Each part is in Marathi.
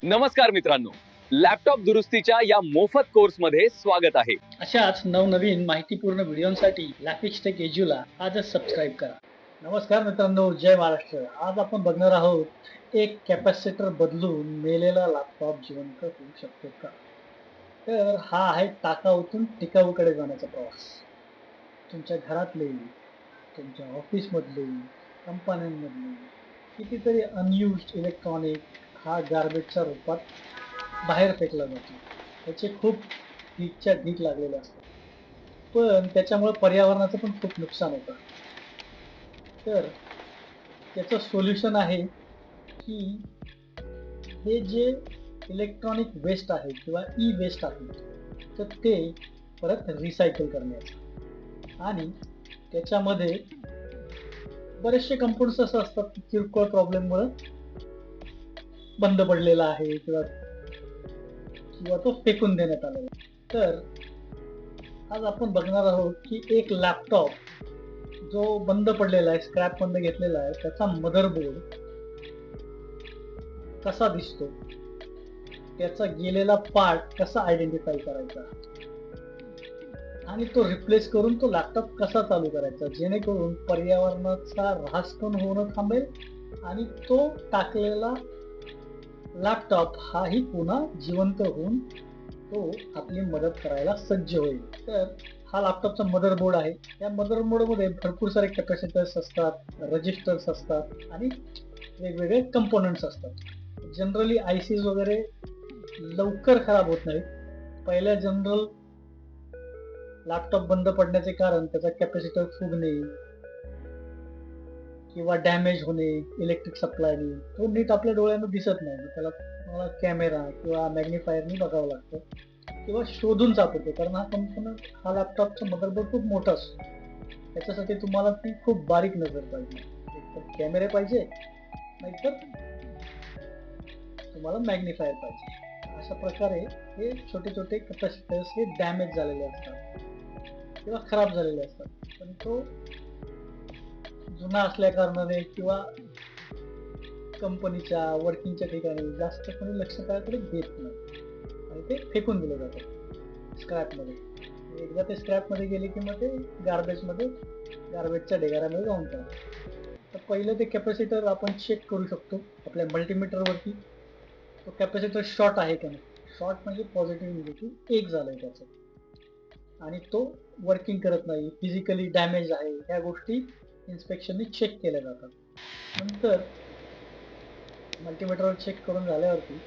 नमस्कार मित्रांनो, लॅपटॉप दुरुस्तीच्या या मोफत कोर्समध्ये स्वागत आहे. अशाच नवनवीन माहितीपूर्ण व्हिडिओसाठी लॅफिक्स टेक एज्यूला आजच सबस्क्राईब करा. नमस्कार मित्रांनो, जय महाराष्ट्र. आज आपण बघणार आहोत एक कॅपॅसिटर बदलून मेलेला लॅपटॉप जिवंत होऊ शकतो का. तर हा आहे टाकाऊतून टिकाऊकडे जाण्याचा प्रवास. तुमच्या घरातले, तुमच्या ऑफिसमधले, कंपन्यांमधले कितीतरी अनयुज्ड इलेक्ट्रॉनिक हा गार्बेजच्या रूपात बाहेर फेकला जातो. त्याचे खूप ढीकच्या ढीक लागलेले असतात, पण त्याच्यामुळे पर्यावरणाचं पण खूप नुकसान होतं. तर त्याचं सोल्युशन आहे की हे जे इलेक्ट्रॉनिक वेस्ट आहे किंवा ई वेस्ट आहे तर ते परत रिसायकल करण्याचं. आणि त्याच्यामध्ये बरेचसे कंपाऊंड्स असं असतात की किरकोळ प्रॉब्लेममुळे बंद पडलेला आहे किंवा किंवा तो फेकून देण्यात आलेला. तर आज आपण बघणार आहोत की एक लॅपटॉप जो बंद पडलेला आहे, स्क्रॅप मध्ये घेतलेला आहे, त्याचा मदरबोर्ड कसा दिसतो, त्याचा गेलेला पार्ट कसा आयडेंटिफाय करायचा आणि तो रिप्लेस करून तो लॅपटॉप कसा चालू करायचा, जेणेकरून पर्यावरणाचा ऱ्हास पण होणं थांबेल आणि तो टाकलेला लॅपटॉप हाही पुन्हा जिवंत होऊन तो आपली मदत करायला सज्ज होईल. तर हा लॅपटॉपचा मदरबोर्ड आहे. या मदरबोर्डमध्ये भरपूर सारे कॅपॅसिटर्स असतात, रजिस्टर्स असतात आणि वेगवेगळे कंपोनंट्स असतात. जनरली आयसीज वगैरे लवकर खराब होत नाहीत. पहिल्या जनरल लॅपटॉप बंद पडण्याचे कारण त्याचा कॅपॅसिटर फुगणे किंवा डॅमेज होणे इलेक्ट्रिक सप्लायनी. तो नीट आपल्या डोळ्यांना दिसत नाही, त्याला मला कॅमेरा किंवा मॅग्निफायरनी बघावं लागतं किंवा शोधून सापडतो, कारण हा लॅपटॉपचा मदरबोर्ड खूप मोठा असतो. त्याच्यासाठी तुम्हाला ती खूप बारीक नजर पाहिजे. एकतर कॅमेरे पाहिजे, नाहीतर तुम्हाला मॅग्निफायर पाहिजे. अशा प्रकारे हे छोटे छोटे कॅपॅसिटर्स हे डॅमेज झालेले असतात किंवा खराब झालेले असतात. पण तो जुना असल्या कारणाने किंवा कंपनीच्या वर्किंगच्या ठिकाणी जास्त कोणी लक्ष त्याकडे देत नाही आणि ते फेकून दिलं जातं स्क्रॅपमध्ये. एकदा ते स्क्रॅपमध्ये गेले की मग ते गार्बेजच्या ढिगाऱ्यामध्ये जाऊन जातात. तर पहिलं ते कॅपॅसिटर आपण चेक करू शकतो आपल्या मल्टीमीटरवरती. तो कॅपॅसिटर शॉर्ट आहे का नाही. शॉर्ट म्हणजे पॉझिटिव्ह निगेटिव्ह एक झालंय त्याचं आणि तो वर्किंग करत नाही, फिजिकली डॅमेज आहे, ह्या गोष्टी इन्स्पेक्शननी चेक केल्या जातात. नंतर मल्टीमीटरवर चेक करून झाल्यावरती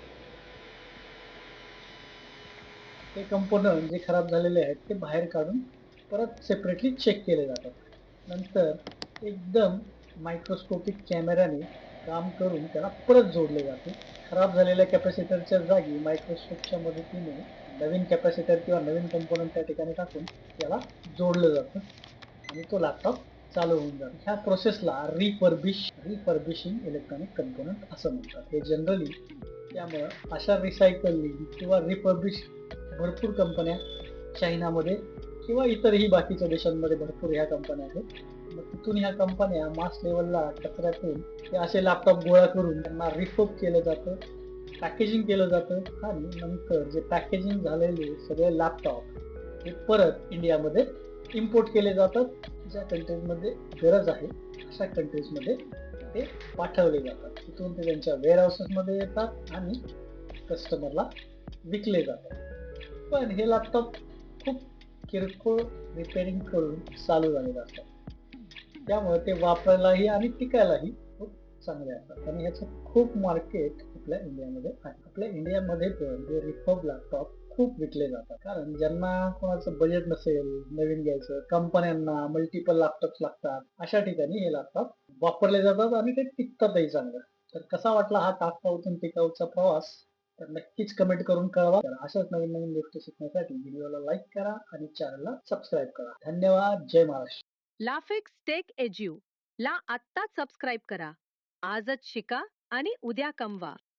ते कंपोनंट जे खराब झालेले आहेत ते बाहेर काढून परत सेपरेटली चेक केले जातात. नंतर एकदम मायक्रोस्कोपिक कॅमेऱ्याने काम करून त्याला परत जोडले जाते. खराब झालेल्या कॅपॅसिटरच्या जागी मायक्रोस्कोपच्या मदतीने नवीन कॅपॅसिटर किंवा नवीन कंपोनंट त्या ठिकाणी टाकून त्याला जोडलं जातं आणि तो लॅपटॉप चालू होऊन जातो. ह्या प्रोसेसला रिफर्बिशिंग इलेक्ट्रॉनिक कंपोनंट असं म्हणतात. हे जनरली त्यामुळं अशा रिसायकलिंग किंवा रिफर्बिश भरपूर कंपन्या चायनामध्ये किंवा इतरही बाकीच्या देशांमध्ये भरपूर ह्या कंपन्या आहेत. मग तिथून ह्या कंपन्या मास लेवलला कचऱ्यातून ते असे लॅपटॉप गोळा करून त्यांना रिफर्ब केलं जातं, पॅकेजिंग केलं जातं आणि नंतर जे पॅकेजिंग झालेले सगळे लॅपटॉप हे परत इंडियामध्ये इम्पोर्ट केले जातात. ज्या कंट्रीजमध्ये गरज आहे अशा कंट्रीजमध्ये ते पाठवले जातात. तिथून ते त्यांच्या वेअरहाऊसेसमध्ये येतात आणि कस्टमरला विकले जातात. पण हे लॅपटॉप खूप किरकोळ रिपेअरिंग करून चालू झालेलं असतात, त्यामुळे ते वापरायलाही आणि टिकायलाही खूप चांगले असतात आणि ह्याचं खूप मार्केट आपल्या इंडियामध्ये आहे. आपल्या इंडियामध्ये पण हे रिफर्ब लॅपटॉप खूप विकले जातात, कारण ज्यांना कोणाचं बजेट नसेल नवीन घ्यायचं, कंपन्यांना मल्टिपल लॅपटॉप्स लागतात, अशा ठिकाणी हे लॅपटॉप वापरले जातात आणि ते टिकतातही चांगलं. तर कसा वाटला हा टाकाऊतून टिकाऊचा प्रवास, तर नक्कीच कमेंट करून कळवा. तर अशाच नवीन नवीन गोष्टी शिकण्यासाठी व्हिडिओला लाईक करा आणि चॅनलला सबस्क्राईब करा. धन्यवाद. जय महाराष्ट्र. लाफिक्स टेक एज्यू ला आत्ताच सबस्क्राईब करा. आजच शिका आणि उद्या कमवा.